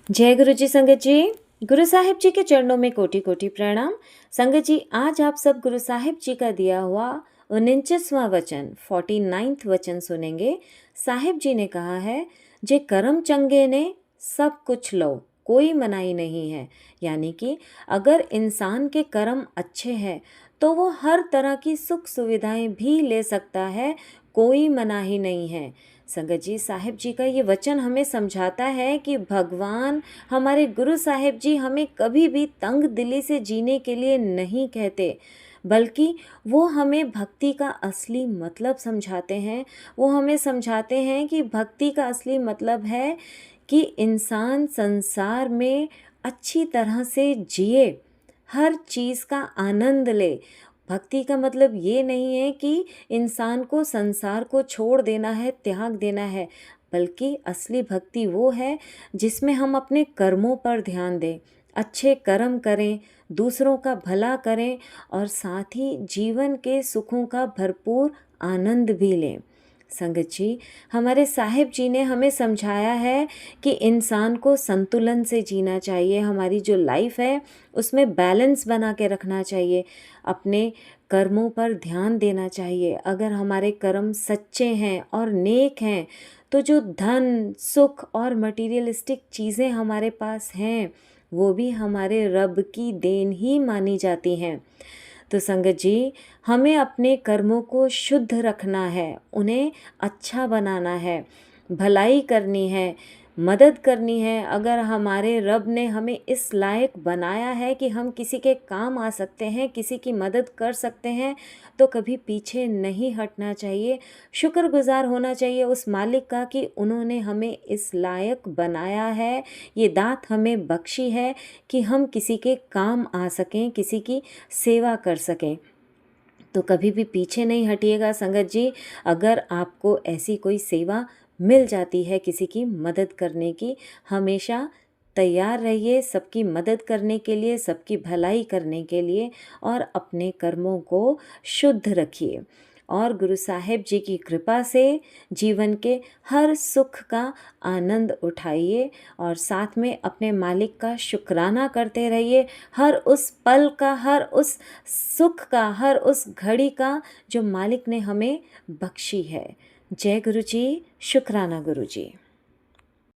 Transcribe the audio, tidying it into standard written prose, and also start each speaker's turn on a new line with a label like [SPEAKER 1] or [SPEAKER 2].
[SPEAKER 1] जय गुरु जी संगत जी। गुरु साहिब जी के चरणों में कोटि कोटि प्रणाम। संगत जी, आज आप सब गुरु साहिब जी का दिया हुआ 49वां वचन 49th वचन सुनेंगे। साहिब जी ने कहा है, जे कर्म चंगे ने सब कुछ लो, कोई मनाही नहीं है। यानी कि अगर इंसान के कर्म अच्छे हैं तो वो हर तरह की सुख सुविधाएं भी ले सकता है, कोई मनाही नहीं है। संगत जी, साहिब जी का ये वचन हमें समझाता है कि भगवान, हमारे गुरु साहिब जी हमें कभी भी तंग दिली से जीने के लिए नहीं कहते, बल्कि वो हमें भक्ति का असली मतलब समझाते हैं। वो हमें समझाते हैं कि भक्ति का असली मतलब है कि इंसान संसार में अच्छी तरह से जिए, हर चीज़ का आनंद ले। भक्ति का मतलब ये नहीं है कि इंसान को संसार को छोड़ देना है, त्याग देना है, बल्कि असली भक्ति वो है जिसमें हम अपने कर्मों पर ध्यान दें, अच्छे कर्म करें, दूसरों का भला करें और साथ ही जीवन के सुखों का भरपूर आनंद भी लें। संगत जी, हमारे साहिब जी ने हमें समझाया है कि इंसान को संतुलन से जीना चाहिए। हमारी जो लाइफ है उसमें बैलेंस बना के रखना चाहिए, अपने कर्मों पर ध्यान देना चाहिए। अगर हमारे कर्म सच्चे हैं और नेक हैं तो जो धन सुख और मटीरियलिस्टिक चीज़ें हमारे पास हैं वो भी हमारे रब की देन ही मानी जाती हैं। तो संगत जी, हमें अपने कर्मों को शुद्ध रखना है, उन्हें अच्छा बनाना है, भलाई करनी है, मदद करनी है। अगर हमारे रब ने हमें इस लायक बनाया है कि हम किसी के काम आ सकते हैं, किसी की मदद कर सकते हैं, तो कभी पीछे नहीं हटना चाहिए। शुक्रगुजार होना चाहिए उस मालिक का कि उन्होंने हमें इस लायक बनाया है, ये दात हमें बख्शी है कि हम किसी के काम आ सकें, किसी की सेवा कर सकें। तो कभी भी पीछे नहीं हटिएगा संगत जी। अगर आपको ऐसी कोई सेवा मिल जाती है, किसी की मदद करने की, हमेशा तैयार रहिए सबकी मदद करने के लिए, सबकी भलाई करने के लिए, और अपने कर्मों को शुद्ध रखिए। और गुरु साहिब जी की कृपा से जीवन के हर सुख का आनंद उठाइए और साथ में अपने मालिक का शुक्राना करते रहिए, हर उस पल का, हर उस सुख का, हर उस घड़ी का जो मालिक ने हमें बख्शी है। जय गुरु जी, शुक्राना गुरु जी।